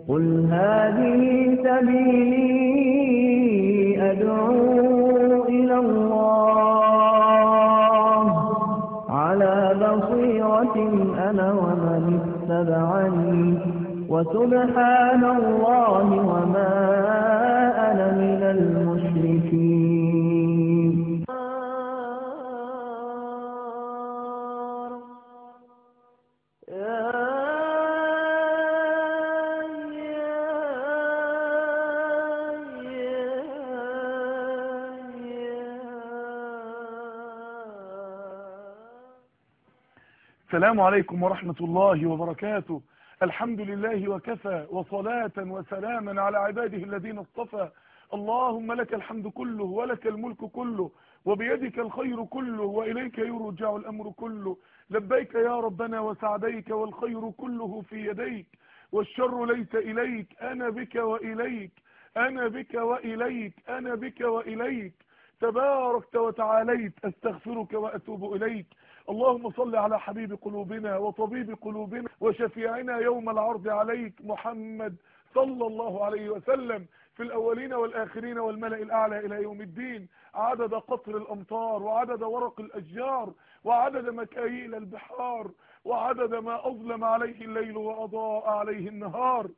قل هذه سبيلي أدعو إلى الله على بصيرة أنا ومن اتبعني وسبحان الله وما أنا من المشركين. السلام عليكم ورحمة الله وبركاته. الحمد لله وكفى، وصلاة وسلاما على عباده الذين اصطفى. اللهم لك الحمد كله ولك الملك كله وبيدك الخير كله وإليك يرجع الأمر كله. لبيك يا ربنا وسعديك والخير كله في يديك والشر ليس إليك. أنا بك وإليك، أنا بك وإليك، أنا بك وإليك. تباركت وتعاليت، أستغفرك وأتوب إليك. اللهم صل على حبيب قلوبنا وطبيب قلوبنا وشفيعنا يوم العرض عليك، محمد صلى الله عليه وسلم، في الأولين والآخرين والملأ الأعلى إلى يوم الدين، عدد قطر الأمطار وعدد ورق الأشجار وعدد مكاييل البحار وعدد ما أظلم عليه الليل وأضاء عليه النهار.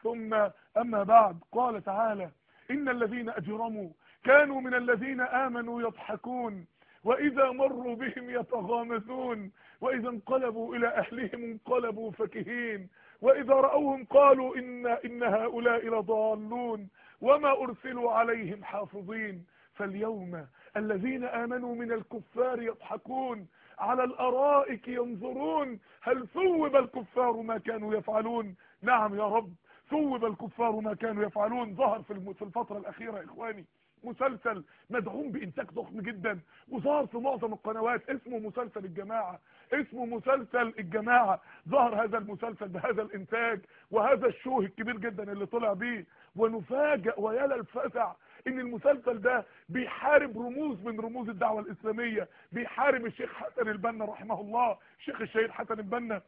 ثم أما بعد، قال تعالى: إن الذين أجرموا كانوا من الذين آمنوا يضحكون وإذا مروا بهم يتغامزون وإذا انقلبوا إلى أهلهم انقلبوا فكهين وإذا رأوهم قالوا إن هؤلاء لضالون وما أرسلوا عليهم حافظين. فاليوم الذين آمنوا من الكفار يضحكون على الأرائك ينظرون هل ثوب الكفار ما كانوا يفعلون. نعم يا رب، ثوب الكفار ما كانوا يفعلون. ظهر في الفترة الأخيرة يا إخواني مسلسل مدعوم بإنتاج ضخم جدا وظهر في معظم القنوات، اسمه مسلسل الجماعة. اسمه مسلسل الجماعة. ظهر هذا المسلسل بهذا الإنتاج وهذا الشوه الكبير جدا اللي طلع بيه، ونفاجأ ويلا الفزع ان المسلسل ده بيحارب رموز من رموز الدعوة الإسلامية، بيحارب الشيخ حسن البنا رحمه الله، الشيخ الشهيد حسن البنا،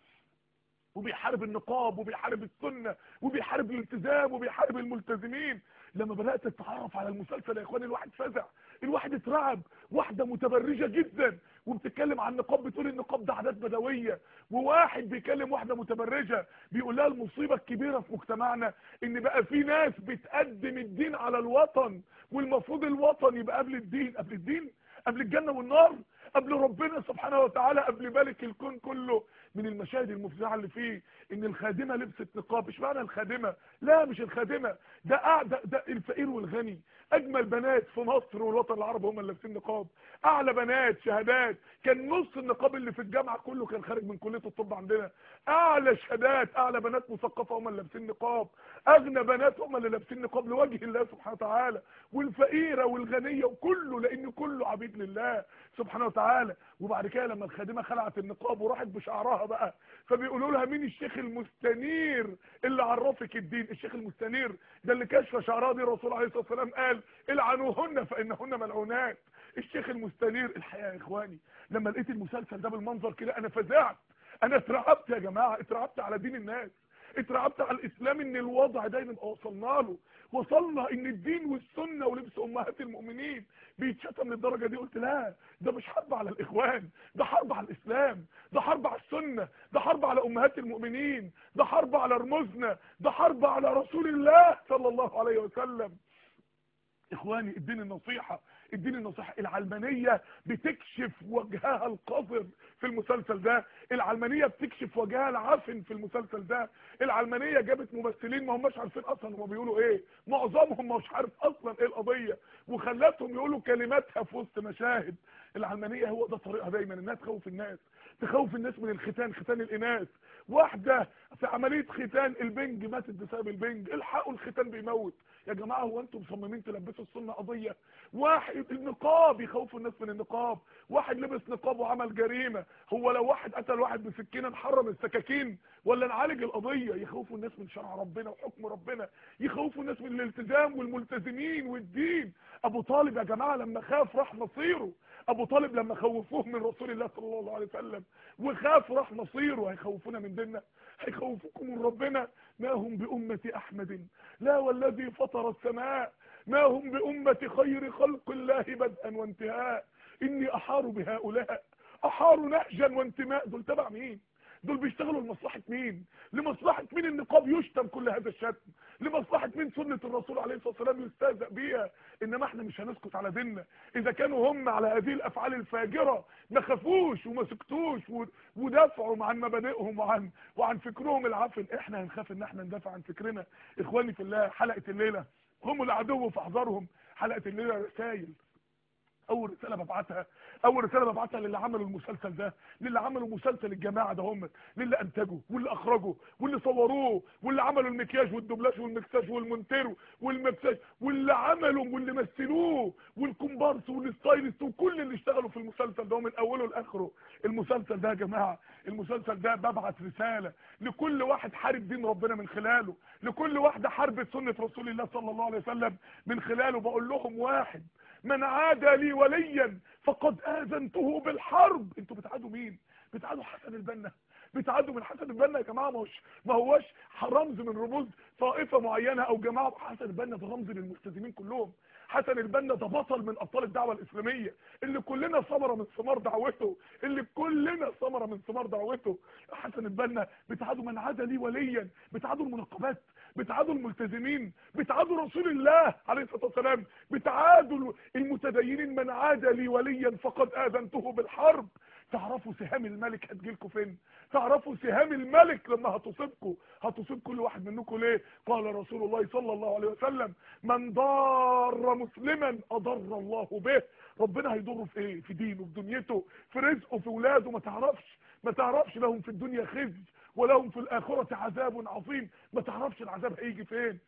وبيحارب النقاب وبيحارب السنة وبيحارب الالتزام وبيحارب الملتزمين. لما بدأت تتعرف على المسلسل يا اخواني الواحد فزع، الواحد اترعب. واحدة متبرجة جدا وبتتكلم عن النقاب، بتقول النقاب ده عادات بدوية، وواحد بيكلم واحدة متبرجة بيقول لها المصيبة الكبيرة في مجتمعنا ان بقى في ناس بتقدم الدين على الوطن، والمفروض الوطن يبقى قبل الدين. قبل الدين؟ قبل الجنة والنار؟ قبل ربنا سبحانه وتعالى؟ قبل ملك الكون كله؟ من المشاهد المفزعه اللي فيه ان الخادمه لبست نقاب. ايش معنى الخادمه؟ لا مش الخادمه، ده الفقير والغني. اجمل بنات في مصر والوطن العربي هم اللي لابسين نقاب، اعلى بنات شهادات. كان نص النقاب اللي في الجامعه كله كان خارج من كليه الطب عندنا. اعلى شهادات، اعلى بنات مثقفه هم اللي لابسين نقاب، اغنى بنات هم اللي لابسين نقاب لوجه الله سبحانه وتعالى، والفقيره والغنيه وكله، لان كله عبيد لله سبحانه وتعالى. وبعد كده لما الخادمه خلعت النقاب وراحت بشعرها بقى، فبيقولوا لها مين الشيخ المستنير اللي عرفك الدين؟ الشيخ المستنير ده اللي كشف شعرها دي الرسول عليه الصلاه والسلام قال العنوهن فانهن ملعونات. الشيخ المستنير. الحقيقه يا اخواني لما لقيت المسلسل ده بالمنظر كده انا فزعت، انا اترعبت يا جماعه، اترعبت على دين الناس، اترعبت على الاسلام، ان الوضع ده يبقى وصلنا له. وصلنا ان الدين والسنه ولبس امهات المؤمنين بيتشتم للدرجه دي. قلت لا، ده مش حرب على الاخوان، ده حرب على الاسلام، ده حرب على السنه، ده حرب على امهات المؤمنين، ده حرب على رموزنا، ده حرب على رسول الله صلى الله عليه وسلم. اخواني الدين النصيحة، الدين النصيحة. العلمانية بتكشف وجهها القذر في المسلسل ده، العلمانية بتكشف وجهها العفن في المسلسل ده. العلمانية جابت ممثلين ما هماش عارفين اصلا هم بيقولوا ايه، معظمهم مش عارف اصلا ايه القضية، وخلتهم يقولوا كلماتها في وسط مشاهد. العلمانية هو ده طريقها دايما، انها تخوف الناس، تخوف الناس من الختان، ختان الاناث. واحدة في عملية ختان البنج ماتت بسبب البنج، الحقوا الختان بيموت. يا جماعة هو انتم مصممين تلبسوا السنة قضية؟ واحد النقاب، يخوفوا الناس من النقاب. واحد لبس نقاب وعمل جريمة، هو لو واحد قتل واحد بسكينة نحرم السكاكين ولا نعالج القضية؟ يخوفوا الناس من شرع ربنا وحكم ربنا، يخوفوا الناس من الالتزام والملتزمين والدين. ابو طالب يا جماعة لما خاف راح مصيره. ابو طالب لما خوفوه من رسول الله صلى الله عليه وسلم وخاف راح مصيره. هيخوفونا من ديننا؟ هيخوفوكم من ربنا؟ ما هم بأمة أحمد لا والذي فطر السماء، ما هم بأمة خير خلق الله بدءا وانتهاء. إني أحار بهؤلاء، أحار نهجا وانتماء. دول تبع مين؟ دول بيشتغلوا لمصلحة مين؟ لمصلحة مين النقاب يشتم كل هذا الشتم؟ لمصلحة مين سنة الرسول عليه الصلاة والسلام يستهزأ بيها؟ إنما احنا مش هنسكت على ديننا. إذا كانوا هم على هذه الأفعال الفاجرة ما خافوش وما سكتوش ودافعوا عن مبادئهم وعن فكرهم العافل، احنا هنخاف ان احنا ندافع عن فكرنا؟ إخواني في الله، حلقة الليلة هم العدو فاحذرهم. حلقة الليلة رسائل. اول رساله ببعتها للي عملوا المسلسل ده، للي عملوا مسلسل الجماعه ده، هم للي انتجوا واللي اخرجوا واللي صوروه واللي عملوا المكياج والدوبلاج والمكساج والمونتيرو والمكساج واللي عملوا واللي مثلوه والكومبارس والستايلست وكل اللي اشتغلوا في المسلسل ده من اوله لاخره. المسلسل ده يا جماعه، المسلسل ده ببعت رساله لكل واحد حارب دين ربنا من خلاله، لكل واحده حاربت سنه رسول الله صلى الله عليه وسلم من خلاله. بقول لهم: واحد، من عادى لي وليا فقد آذنته بالحرب. انتوا بتعادوا مين؟ بتعادوا حسن البنا؟ بتعادوا من حسن البنا يا جماعه؟ ما هوش رمز من رموز طائفه معينه او جماعه. حسن البنا ده رمز للملتزمين كلهم. حسن البنا ده بطل من ابطال الدعوه الاسلاميه اللي كلنا ثمره من ثمار دعوته، حسن البنا. بتعادوا من عادى لي وليا، بتعادوا المنقبات، بتعادوا الملتزمين، بتعادوا رسول الله عليه الصلاه والسلام، بتعادوا المتدينين. من عادى لي وليا فقد آذنته بالحرب. تعرفوا سهام الملك هتجيلكوا فين؟ تعرفوا سهام الملك لما هتصيب كل واحد منكم ليه؟ قال رسول الله صلى الله عليه وسلم: من ضار مسلما اضر الله به. ربنا هيضره في ايه؟ في دينه، في دنيته، في رزقه، في ولاده. ما تعرفش لهم في الدنيا خزي ولهم في الآخرة عذاب عظيم. ما تعرفش العذاب هيجي فين.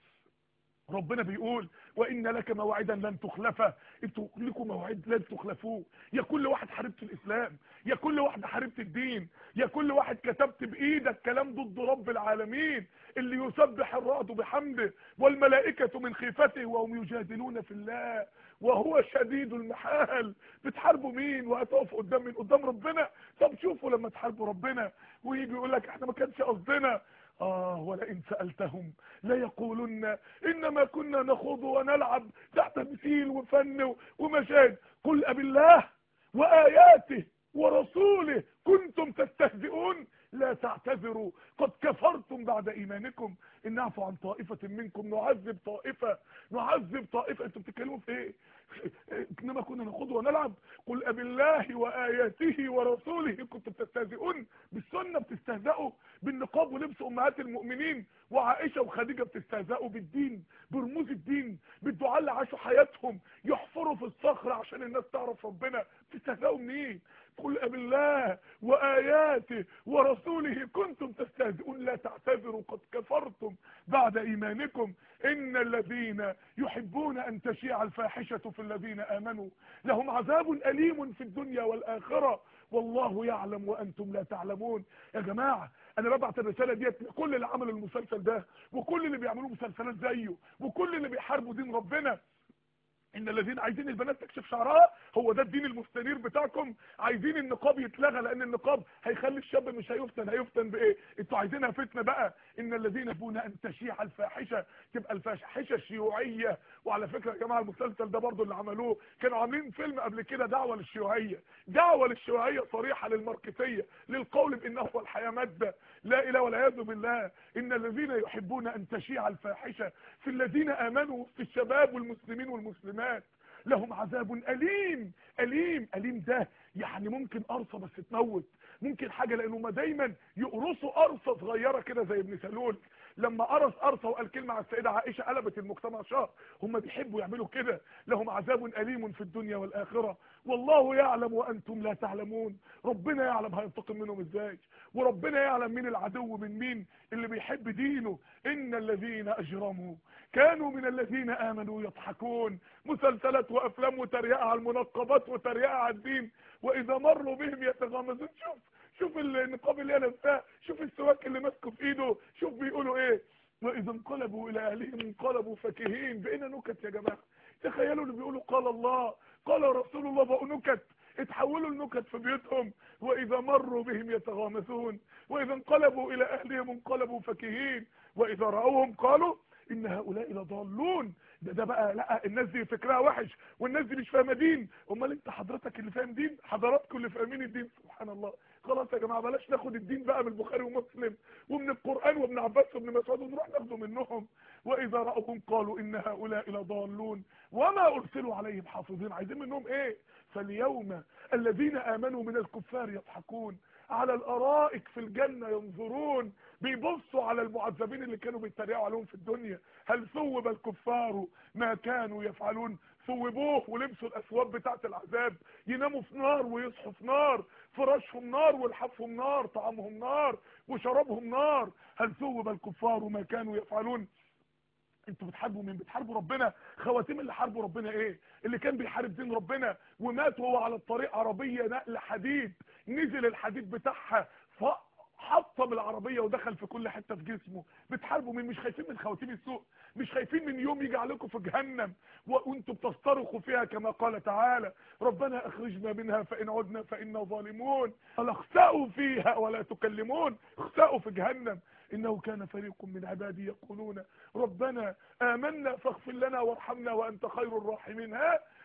ربنا بيقول: وإن لك موعدا لن تخلفه. انتوا لكم موعد لن تخلفوه. يا كل واحد حاربت الإسلام، يا كل واحد حاربت الدين، يا كل واحد كتبت بإيدك كلام ضد رب العالمين اللي يسبح الرعد بحمده والملائكة من خيفته وهم يجادلون في الله وهو شديد المحال. بتحاربوا مين وهتقفوا قدام مين؟ قدام ربنا. طب شوفوا لما تحاربوا ربنا ويجي يقول لك احنا ما كانش قصدنا. ولئن سألتهم ليقولن إنما كنا نخوض ونلعب تحت تمثيل وفن ومشاهد. قل أبالله وآياته ورسوله كنتم تستهزئون لا تعتذروا قد كفرتم بعد إيمانكم إن نعفو عن طائفة منكم نعذب طائفة. انتم بتتكلموا في ايه؟ انما كنا نخوض ونلعب. قل أبالله وآياته ورسوله كنتم تستهزئون. بالسنة بتستهزئوا، بالنقاب ولبس أمهات المؤمنين وعائشة وخديجة بتستهزئوا، بالدين، برموز الدين، بالدعاء اللي عاشوا حياتهم يحفروا في الصخر عشان الناس تعرف ربنا. بتستهزئوا منين؟ قل أبالله وآياته ورسوله كنتم تستهزئون لا تعتذروا قد كفرتم بعد إيمانكم. إن الذين يحبون أن تشيع الفاحشة في الذين آمنوا لهم عذاب أليم في الدنيا والآخرة والله يعلم وأنتم لا تعلمون. يا جماعة أنا ببعت الرسالة ديت لكل اللي عملوا المسلسل ده وكل اللي بيعملوا مسلسلات زيه وكل اللي بيحاربوا دين ربنا. ان الذين عايزين البنات تكشف شعرها، هو ده الدين المستنير بتاعكم؟ عايزين النقاب يتلغى لان النقاب هيخلي الشاب مش هيفتن بايه؟ انتوا عايزينها فتنه بقى. ان الذين يحبون ان تشيع الفاحشه، تبقى الفاحشه شيوعيه. وعلى فكره يا جماعه المسلسل ده برضو اللي عملوه كانوا عاملين فيلم قبل كده دعوه للشيوعيه صريحه للماركسيه، للقول بانه هو الحياه ماده. لا اله والعياذ بالله. ان الذين يحبون ان تشيع الفاحشه في الذين امنوا في الشباب والمسلمين والمسلمات لهم عذاب أليم. ده يعني ممكن قرصه بس تموت، ممكن حاجه، لانه ما دايما يقرصوا قرصه صغيره كده زي ابن سلول لما قرص قرصه وقال كلمه على السيده عائشه قلبت المجتمع شهر. هم بيحبوا يعملوا كده. لهم عذاب أليم في الدنيا والاخره والله يعلم وانتم لا تعلمون. ربنا يعلم هينتقم منهم ازاي، وربنا يعلم مين العدو من مين اللي بيحب دينه. ان الذين اجرموا كانوا من الذين امنوا يضحكون. مسلسلات وافلام وتريقه على المنقبات وتريقه على الدين، واذا مروا بهم يتغامزون. شوف النقاب اللي لابساه، شوف السواك اللي ماسكه في ايده، شوف بيقولوا ايه. واذا انقلبوا الى اهلهم انقلبوا فكهين. بقينا نكت يا جماعه. تخيلوا اللي بيقولوا قال الله قال رسول الله بقوا نكت. اتحولوا لنكت في بيوتهم. واذا مروا بهم يتغامزون واذا انقلبوا الى اهلهم انقلبوا فكهين واذا راوهم قالوا ان هؤلاء لضالون. ده بقى لا، الناس دي فكرها وحش والناس دي مش فاهمه دين. امال انت حضرتك اللي فاهم دين، حضراتكم اللي فاهمين الدين. سبحان الله. خلاص يا جماعه بلاش ناخد الدين بقى من البخاري ومسلم ومن القران وابن عباس وابن مسعود ونروح ناخده منهم. واذا راوهم قالوا ان هؤلاء لضالون وما ارسلوا عليهم حافظين. عايزين منهم ايه؟ فاليوم الذين امنوا من الكفار يضحكون على الارائك في الجنه ينظرون. بيبصوا على المعذبين اللي كانوا بيتريقوا عليهم في الدنيا. هل ثوب الكفار ما كانوا يفعلون؟ ثوبوه ولبسوا الاسواب بتاعت العذاب، يناموا في نار ويصحوا في نار، فراشهم نار ولحافهم نار، طعامهم نار وشرابهم نار. هل ثوب الكفار ما كانوا يفعلون؟ انتوا بتحاربوا مين؟ بتحاربوا ربنا. خواتيم اللي حاربوا ربنا ايه؟ اللي كان بيحارب دين ربنا ومات وهو على الطريق عربيه نقل حديد، نزل الحديد بتاعها حطم العربيه ودخل في كل حته في جسمه. بتحاربوا مين؟ مش خايفين من خواتيم السوء؟ مش خايفين من يوم يجي عليكم في جهنم وانتم بتصطرخوا فيها كما قال تعالى ربنا اخرجنا منها فان عدنا فانا ظالمون. قال اخسأوا فيها ولا تكلمون. اخسأوا في جهنم. انه كان فريق من عبادي يقولون ربنا آمنا فاغفر لنا وارحمنا وانت خير الراحمين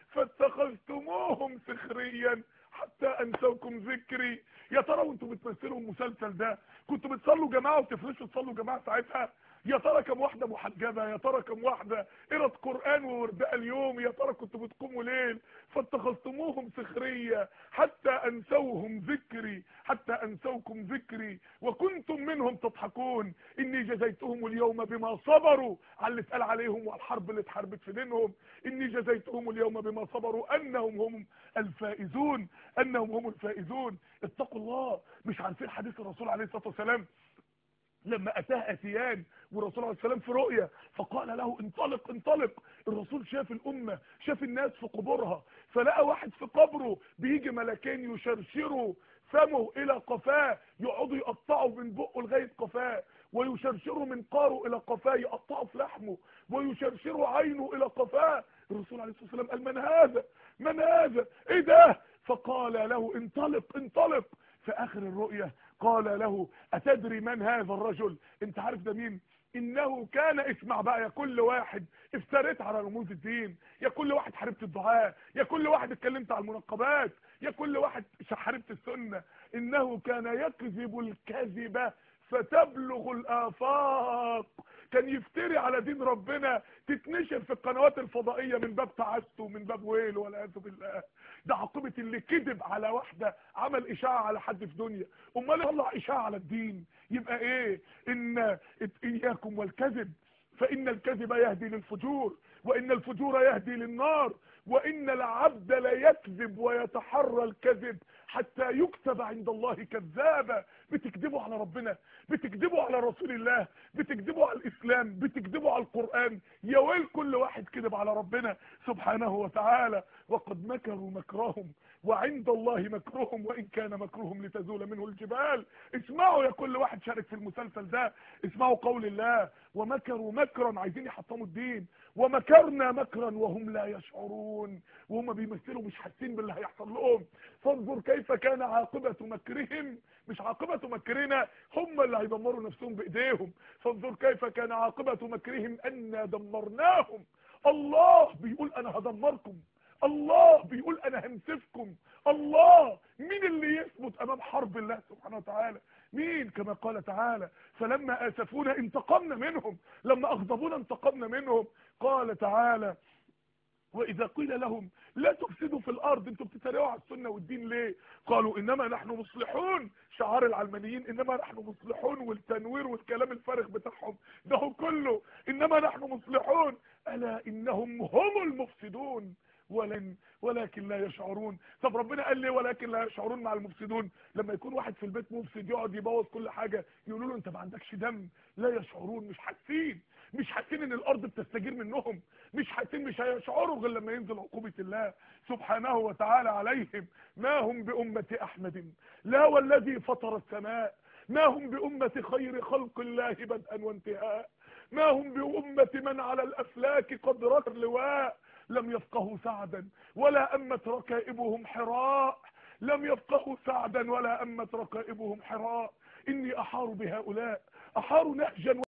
فاتخذتموهم سخريا حتى انسوكم ذكري. يا ترى وانتوا بتمثلوا المسلسل ده كنتوا بتصلوا جماعه وتفرشوا تصلوا جماعه ساعتها؟ يا ترى كم واحده محجبه؟ يا ترى كم واحده قرأت قرآن وورداء اليوم؟ يا ترى كنتوا بتقوموا ليل؟ فاتخذتموهم سخريا حتى انسوهم ذكري حتى انسوكم ذكري وكنتم منهم تضحكون. اني جزيتهم اليوم بما صبروا على اللي اتقال عليهم وعلى الحرب اللي اتحاربت في دينهم. اني جزيتهم اليوم بما صبروا انهم هم الفائزون انهم هم الفائزون. اتقوا الله. مش عارفين حديث الرسول عليه الصلاه والسلام لما اتاه اتيان والرسول عليه السلام في رؤيا فقال له انطلق انطلق. الرسول شاف الامه، شاف الناس في قبورها، فلقى واحد في قبره بيجي ملكين يشرشروا فمه الى قفاه، يقعدوا يقطعوا من بقه لغايه قفاه، ويشرشروا من قاره الى قفاه، يقطعوا في لحمه، ويشرشروا عينه الى قفاه. الرسول عليه الصلاه والسلام قال من هذا؟ من هذا؟ ايه ده؟ فقال له انطلق انطلق. في اخر الرؤيا قال له اتدري من هذا الرجل؟ انت عارف ده مين؟ انه كان، اسمع بقى يا كل واحد افتريت على رموز الدين، يا كل واحد حاربت الدعاء، يا كل واحد اتكلمت على المنقبات، يا كل واحد حاربت السنه. انه كان يكذب الكذبه فتبلغ الافاق. كان يفتري على دين ربنا تتنشر في القنوات الفضائيه من باب تعسته ومن باب ويل والعياذ بالله. ده عاقبه اللي كذب على واحده، عمل اشاعه على حد في دنيا، امال يطلع اشاعه على الدين يبقى ايه؟ ان اياكم والكذب فان الكذب يهدي للفجور وان الفجور يهدي للنار وان العبد ليكذب ويتحرى الكذب حتى يكتب عند الله كذابا. بتكذبوا على ربنا، بتكذبوا على رسول الله، بتكذبوا على الاسلام، بتكذبوا على القرآن. يا ويل كل واحد كذب على ربنا سبحانه وتعالى. وقد مكروا مكرهم وعند الله مكرهم وان كان مكرهم لتزول منه الجبال. اسمعوا يا كل واحد شارك في المسلسل ده، اسمعوا قول الله ومكروا مكرا، عايزين يحطموا الدين، ومكرنا مكرا وهم لا يشعرون. وهم بيمثلوا مش حاسين باللي هيحصل لهم. فانظر كيف كان عاقبة مكرهم، مش عاقبة مكرنا، هم اللي هيدمروا نفسهم بايديهم. فانظر كيف كان عاقبة مكرهم أنا دمرناهم. الله بيقول انا هدمركم، الله بيقول انا هنسفكم. الله مين اللي يثبت امام حرب الله سبحانه وتعالى؟ مين؟ كما قال تعالى فلما اسفونا انتقمنا منهم، لما اغضبونا انتقمنا منهم. قال تعالى واذا قيل لهم لا تفسدوا في الارض، انتوا بتتريقوا على السنه والدين ليه؟ قالوا انما نحن مصلحون. شعار العلمانيين انما نحن مصلحون، والتنوير والكلام الفارغ بتاعهم ده هو كله انما نحن مصلحون. الا انهم هم المفسدون ولكن لا يشعرون. طب ربنا قال ليه ولكن لا يشعرون مع المفسدون؟ لما يكون واحد في البيت مفسد يقعد يبوظ كل حاجه يقولوا له انت ما عندكش دم. لا يشعرون، مش حاسين، مش حاسين ان الارض بتستجير منهم، مش حاسين، مش هيشعروا غير لما ينزل عقوبه الله سبحانه وتعالى عليهم. ما هم بأمة احمد لا والذي فطر السماء، ما هم بأمة خير خلق الله بدءا وانتهاء، ما هم بأمة من على الافلاك قد ركب لواء. لم يفقهوا سعدا ولا أمت ركائبهم حراء، لم يفقهوا سعدا ولا أمت ركائبهم حراء. إني أحار بهؤلاء، أحار نهجا